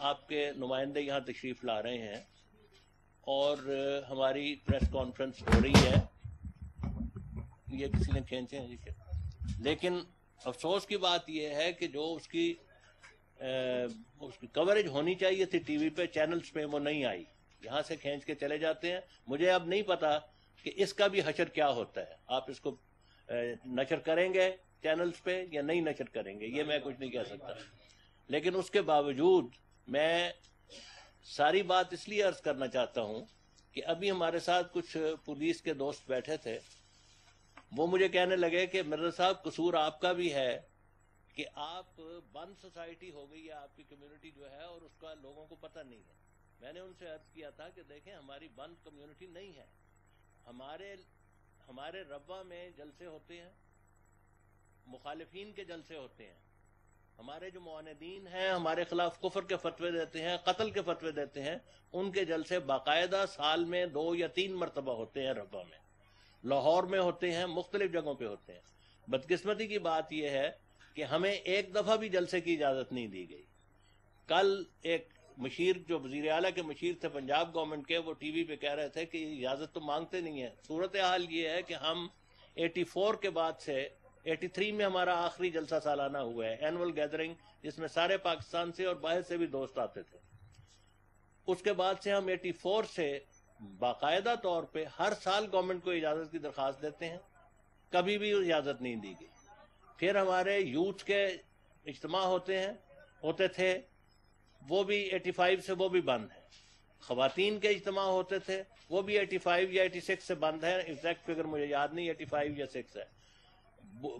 آپ کے نمائندے یہاں تشریف لا رہے ہیں اور ہماری پریس کانفرنس ہو رہی ہے. یہ کسی نے کھینچے ہیں جی. لیکن افسوس کی بات یہ ہے کہ جو اس کی کوریج ہونی چاہیے تھی ٹی وی پہ، چینلز پہ، وہ نہیں آئی. یہاں سے کھینچ کے چلے جاتے ہیں. مجھے اب نہیں پتا کہ اس کا بھی حشر کیا ہوتا ہے. آپ اس کو نشر کریں گے چینلز پہ یا نہیں نشر کریں گے، یہ میں کچھ نہیں کہہ سکتا. لیکن اس کے باوجود میں ساری بات اس لیے عرض کرنا چاہتا ہوں کہ ابھی ہمارے ساتھ کچھ پولیس کے دوست بیٹھے تھے. وہ مجھے کہنے لگے کہ مرزا صاحب قصور آپ کا بھی ہے کہ آپ بند سوسائٹی ہو گئی ہے آپ کی کمیونٹی جو ہے، اور اس کا لوگوں کو پتہ نہیں ہے. میں نے ان سے عرض کیا تھا کہ دیکھیں ہماری بند کمیونٹی نہیں ہے. ہمارے ربا میں جلسے ہوتے ہیں، مخالفین کے جلسے ہوتے ہیں. ہمارے جو معاندین ہیں، ہمارے خلاف کفر کے فتوے دیتے ہیں، قتل کے فتوے دیتے ہیں، ان کے جلسے باقاعدہ سال میں 2 یا 3 مرتبہ ہوتے ہیں. ربا میں، لاہور میں ہوتے ہیں، مختلف جگہوں پہ ہوتے ہیں. بدقسمتی کی بات یہ ہے کہ ہمیں ایک دفعہ بھی جلسے کی اجازت نہیں دی گئی. کل ایک مشیر جو وزیر اعلیٰ کے مشیر تھے پنجاب گورنمنٹ کے، وہ ٹی وی پہ کہہ رہے تھے کہ اجازت تو مانگتے نہیں ہیں. صورتحال یہ ہے کہ ہم 84 کے بعد سے 83 میں ہمارا آخری جلسہ سالانہ ہوا ہے، اینول گیدرنگ، جس میں سارے پاکستان سے اور باہر سے بھی دوست آتے تھے. اس کے بعد سے ہم 84 سے باقاعدہ طور پہ ہر سال گورنمنٹ کو اجازت کی درخواست دیتے ہیں، کبھی بھی اجازت نہیں دی گئی. پھر ہمارے یوتھ کے اجتماع ہوتے تھے، وہ بھی 85 سے وہ بھی بند ہیں. خواتین کے اجتماع ہوتے تھے، وہ بھی 85 یا 86 سے بند ہے. ایگزیکٹ فگر مجھے یاد نہیں، 85 یا 6 ہے.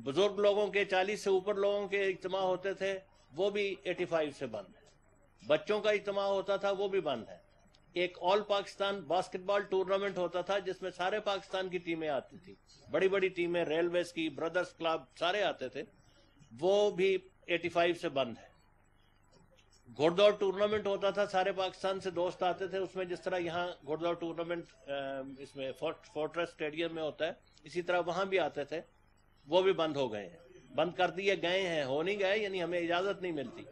بزرگ لوگوں کے 40 سے اوپر لوگوں کے اجتماع ہوتے تھے، وہ بھی 85 سے بند ہے. بچوں کا اجتماع ہوتا تھا، وہ بھی بند ہے. ایک آل پاکستان باسکٹ بال ٹورنامنٹ ہوتا تھا جس میں سارے پاکستان کی ٹیمیں آتی تھیں، بڑی بڑی ٹیمیں، ریلویز کی، بردرز کلب، سارے آتے تھے، وہ بھی 85 سے بند ہے. گھوڑ دوڑ ٹورنامنٹ ہوتا تھا، سارے پاکستان سے دوست آتے تھے اس میں، جس طرح یہاں گھوڑ دوڑ ٹورنامنٹ اس میں فورٹریس اسٹیڈیم میں ہوتا ہے، اسی طرح وہاں بھی آتے تھے، وہ بھی بند ہو گئے ہیں. بند کر دیے گئے ہیں، ہو نہیں گئے، یعنی ہمیں اجازت نہیں ملتی.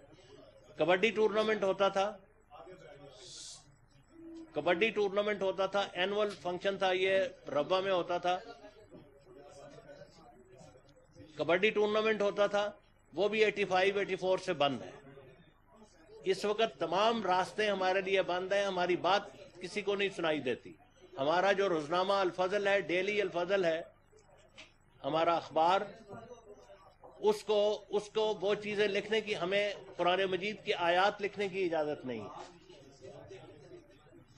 کبڈی ٹورنامنٹ ہوتا تھا، اینول فنکشن تھا، یہ ربا میں ہوتا تھا. کبڈی ٹورنامنٹ ہوتا تھا، وہ بھی 85 84 سے بند ہے. اس وقت تمام راستے ہمارے لیے بند ہیں. ہماری بات کسی کو نہیں سنائی دیتی. ہمارا جو روزنامہ الفضل ہے، ڈیلی الفضل ہے ہمارا اخبار، اس کو وہ چیزیں لکھنے کی، ہمیں قرآن مجید کی آیات لکھنے کی اجازت نہیں ہے.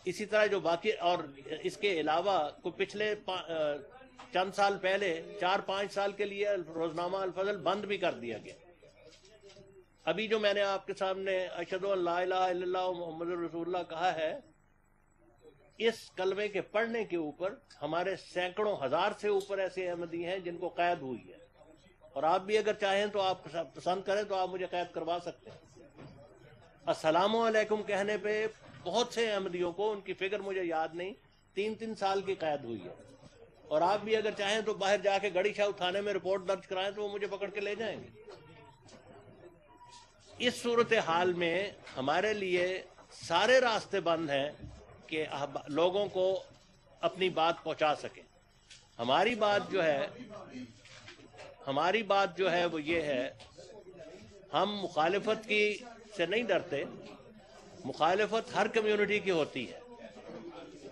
اسی طرح جو باقی، اور اس کے علاوہ کو پچھلے چند سال پہلے 4-5 سال کے لیے روزنامہ الفضل بند بھی کر دیا گیا. ابھی جو میں نے آپ کے سامنے اشہد ان لا الہ الا اللہ محمد رسول اللہ کہا ہے، اس کلمے کے پڑھنے کے اوپر ہمارے سینکڑوں ہزار سے اوپر ایسے احمدی ہیں جن کو قید ہوئی ہے. اور آپ بھی اگر چاہیں تو، آپ پسند کریں تو آپ مجھے قید کروا سکتے ہیں. السلام علیکم کہنے پہ بہت سے احمدیوں کو، ان کی فگر مجھے یاد نہیں، 3 سال کی قید ہوئی ہے. اور آپ بھی اگر چاہیں تو باہر جا کے گڑی شاہ تھانے میں رپورٹ درج کرائیں تو وہ مجھے پکڑ کے لے جائیں گے. اس صورتحال میں ہمارے لیے سارے راستے بند ہیں کہ لوگوں کو اپنی بات پہنچا سکیں. ہماری بات جو ہے وہ یہ ہے، ہم مخالفت کی سے نہیں ڈرتے. مخالفت ہر کمیونٹی کی ہوتی ہے.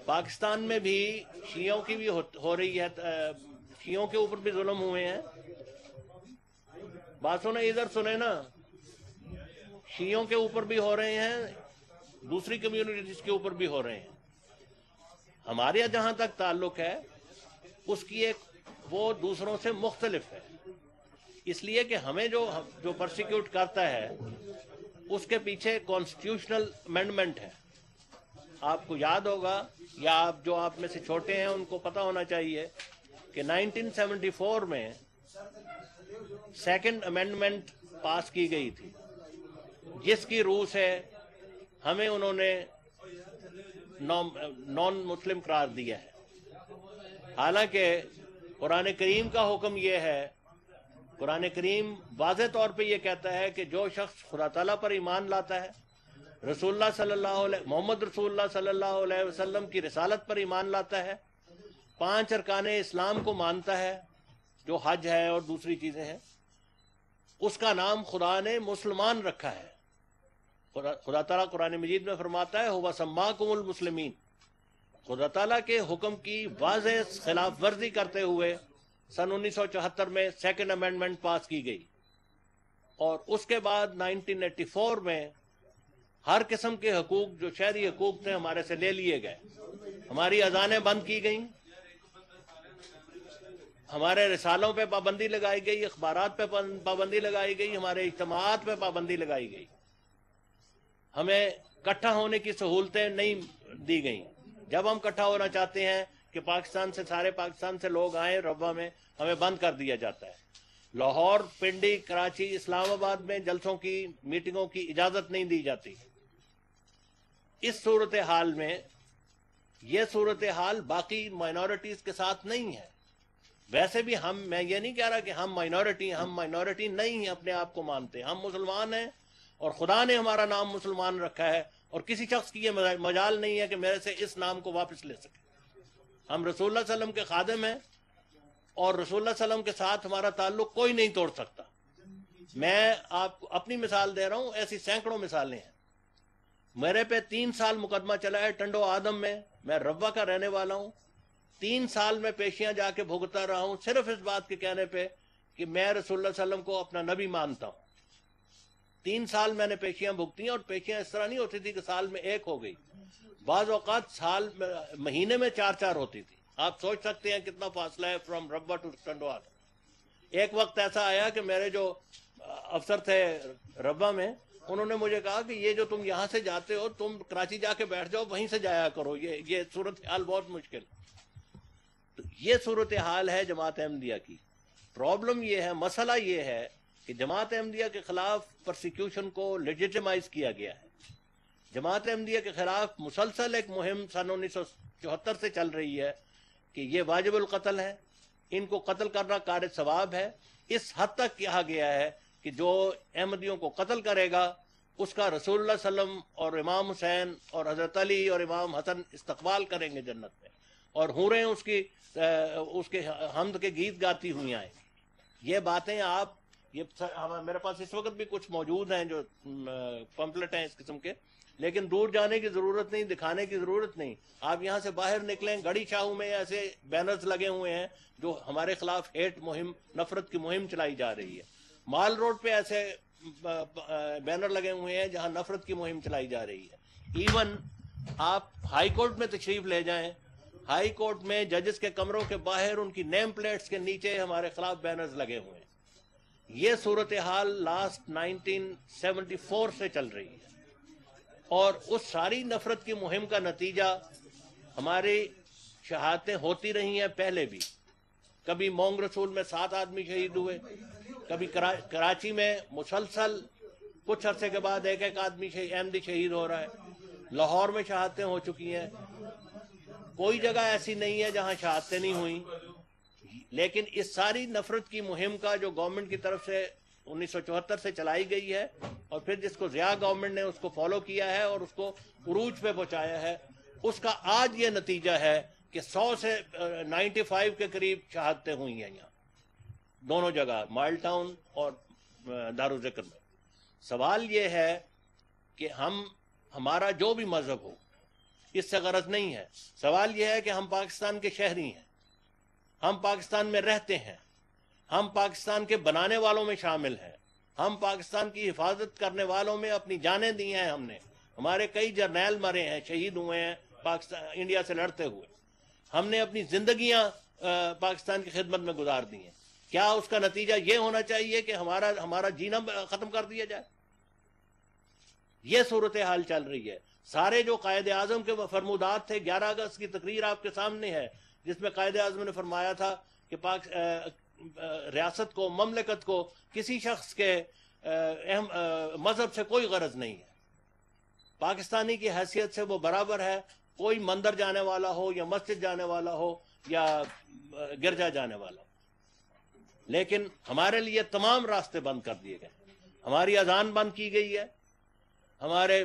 پاکستان میں بھی شیعوں کی بھی ہو رہی ہے، شیعوں کے اوپر بھی ظلم ہوئے ہیں. بات سنیں، ادھر سنیں نا. شیعوں کے اوپر بھی ہو رہے ہیں، دوسری کمیونٹیز کے اوپر بھی ہو رہے ہیں. ہمارے جہاں تک تعلق ہے، اس کی وہ دوسروں سے مختلف ہے. اس لیے کہ ہمیں جو پرسیکیوٹ کرتا ہے، اس کے پیچھے کانسٹیٹیوشنل امینڈمنٹ ہے. آپ کو یاد ہوگا، یا آپ میں سے چھوٹے ہیں ان کو پتہ ہونا چاہیے کہ 1974 میں سیکنڈ امینڈمنٹ پاس کی گئی تھی، جس کی روح سے ہمیں انہوں نے نان مسلم قرار دیا ہے. حالانکہ قرآن کریم کا حکم یہ ہے، قرآن کریم واضح طور پہ یہ کہتا ہے کہ جو شخص خدا تعالیٰ پر ایمان لاتا ہے رسول اللہ صلی اللہ علیہ محمد رسول اللہ صلی اللہ علیہ وسلم کی رسالت پر ایمان لاتا ہے، 5 ارکان اسلام کو مانتا ہے جو حج ہے اور دوسری چیزیں ہیں، اس کا نام خدا نے مسلمان رکھا ہے۔ خدا تعالیٰ قرآن مجید میں فرماتا ہے هو سماکم المسلمین، خدا تعالیٰ کے حکم کی واضح خلاف ورزی کرتے ہوئے سن 1974 میں سیکنڈ امینڈمنٹ پاس کی گئی، اور اس کے بعد 1984 میں ہر قسم کے حقوق جو شہری حقوق تھے ہمارے سے لے لیے گئے۔ ہماری اذانیں بند کی گئیں، ہمارے رسالوں پہ پابندی لگائی گئی، اخبارات پہ پابندی لگائی گئی، ہمارے اجتماعات پہ پابندی لگائی گئی، ہمیں اکٹھا ہونے کی سہولتیں نہیں دی گئیں۔ جب ہم اکٹھا ہونا چاہتے ہیں کہ پاکستان سے سارے پاکستان سے لوگ آئیں ربوہ میں، ہمیں بند کر دیا جاتا ہے۔ لاہور، پنڈی، کراچی، اسلام آباد میں جلسوں کی میٹنگوں کی اجازت نہیں دی جاتی۔ اس صورتحال میں یہ صورتحال باقی مائنورٹیز کے ساتھ نہیں ہے۔ ویسے بھی میں یہ نہیں کہہ رہا کہ ہم مائنورٹی نہیں ہیں، اپنے آپ کو مانتے، ہم مسلمان ہیں، اور خدا نے ہمارا نام مسلمان رکھا ہے، اور کسی شخص کی یہ مجال نہیں ہے کہ میرے سے اس نام کو واپس لے سکے۔ ہم رسول اللہ صلی اللہ علیہ وسلم کے خادم ہیں، اور رسول اللہ صلی اللہ علیہ وسلم کے ساتھ ہمارا تعلق کوئی نہیں توڑ سکتا۔ میں آپ کو اپنی مثال دے رہا ہوں، ایسی سینکڑوں مثالیں ہیں۔ میرے پہ 3 سال مقدمہ چلا ہے ٹنڈو آدم میں ربوہ کا رہنے والا ہوں۔ 3 سال میں پیشیاں جا کے بھگتا رہا ہوں، صرف اس بات کے کہنے پہ کہ میں رسول اللہ صلی اللہ علیہ وسلم کو اپنا نبی مانتا ہوں۔ 3 سال میں نے پیشیاں بھگتی ہیں، اور پیشیاں اس طرح نہیں ہوتی تھی کہ سال میں 1 ہو گئی، بعض اوقات مہینے میں 4 ہوتی تھی۔ آپ سوچ سکتے ہیں کتنا فاصلہ ہے فرام ربوہ ٹو ٹنڈو آدم۔ ایک وقت ایسا آیا کہ میرے جو افسر تھے ربوہ میں، انہوں نے مجھے کہا کہ یہ جو تم یہاں سے جاتے ہو، تم کراچی جا کے بیٹھ جاؤ، وہیں سے جایا کرو، یہ صورتحال بہت مشکل۔ تو یہ صورتحال ہے جماعت احمدیہ کی۔ پرابلم یہ ہے، مسئلہ یہ ہے کہ جماعت احمدیہ کے خلاف پرسیکیوشن کو لیجیٹیمائز کیا گیا ہے۔ جماعت احمدیہ کے خلاف مسلسل ایک مہم سن 1974 سے چل رہی ہے کہ یہ واجب القتل ہے، ان کو قتل کرنا کار ثواب ہے۔ اس حد تک کہا گیا ہے کہ جو احمدیوں کو قتل کرے گا اس کا رسول اللہ صلی اللہ علیہ وسلم اور امام حسین اور حضرت علی اور امام حسن استقبال کریں گے جنت میں، اور حوریں اس کے حمد کے گیت گاتی ہوئی آئیں۔ یہ باتیں میرے پاس اس وقت بھی کچھ موجود ہیں جو پمفلٹ ہیں اس قسم کے، لیکن دور جانے کی ضرورت نہیں، دکھانے کی ضرورت نہیں۔ آپ یہاں سے باہر نکلیں، گڑی شاہو میں ایسے بینرز لگے ہوئے ہیں جو ہمارے خلاف ہیٹ مہم، نفرت کی مہم چلائی جا رہی ہے۔ مال روڈ پہ ایسے بینر لگے ہوئے ہیں جہاں نفرت کی مہم چلائی جا رہی ہے۔ ایون آپ ہائی کورٹ میں تشریف لے جائیں، ہائی کورٹ میں ججز کے کمروں کے باہر ان کی نیم پلیٹس کے نیچے ہمارے خلاف بینرز لگے ہوئے ہیں۔ یہ صورتحال لاسٹ 1974 سے چل رہی ہے، اور اس ساری نفرت کی مہم کا نتیجہ ہماری شہادتیں ہوتی رہی ہیں پہلے بھی۔ کبھی مونگ رسول میں 7 آدمی شہید ہوئے، کبھی کراچی میں مسلسل کچھ عرصے کے بعد ایک آدمی احمدی شہید ہو رہا ہے، لاہور میں شہادتیں ہو چکی ہیں۔ کوئی جگہ ایسی نہیں ہے جہاں شہادتیں نہیں ہوئیں، لیکن اس ساری نفرت کی مہم کا جو گورنمنٹ کی طرف سے 1974 سے چلائی گئی ہے، اور پھر جس کو ضیاء گورنمنٹ نے اس کو فالو کیا ہے اور اس کو عروج پہ پہنچایا ہے، اس کا آج یہ نتیجہ ہے کہ 100 سے 95 کے قریب شہادتیں ہوئی ہیں یہاں دونوں جگہ، مائل ٹاؤن اور دارالذکر میں۔ سوال یہ ہے کہ ہمارا جو بھی مذہب ہو، اس سے غرض نہیں ہے۔ سوال یہ ہے کہ ہم پاکستان کے شہری ہیں، ہم پاکستان میں رہتے ہیں، ہم پاکستان کے بنانے والوں میں شامل ہیں، ہم پاکستان کی حفاظت کرنے والوں میں اپنی جانیں دی ہیں۔ ہمارے کئی جرنیل مرے ہیں، شہید ہوئے ہیں پاکستان انڈیا سے لڑتے ہوئے۔ ہم نے اپنی زندگیاں پاکستان کی خدمت میں گزار دی ہیں۔ کیا اس کا نتیجہ یہ ہونا چاہیے کہ ہمارا جینا ختم کر دیا جائے؟ یہ صورتحال چل رہی ہے۔ سارے جو قائد اعظم کے فرمودات تھے، 11 اگست کی تقریر آپ کے سامنے ہے جس میں قائد اعظم نے فرمایا تھا کہ ریاست کو، مملکت کو کسی شخص کے مذہب سے کوئی غرض نہیں ہے، پاکستانی کی حیثیت سے وہ برابر ہے، کوئی مندر جانے والا ہو یا مسجد جانے والا ہو یا گرجا جانے والا ہو۔ لیکن ہمارے لیے تمام راستے بند کر دیے گئے، ہماری اذان بند کی گئی ہے، ہمارے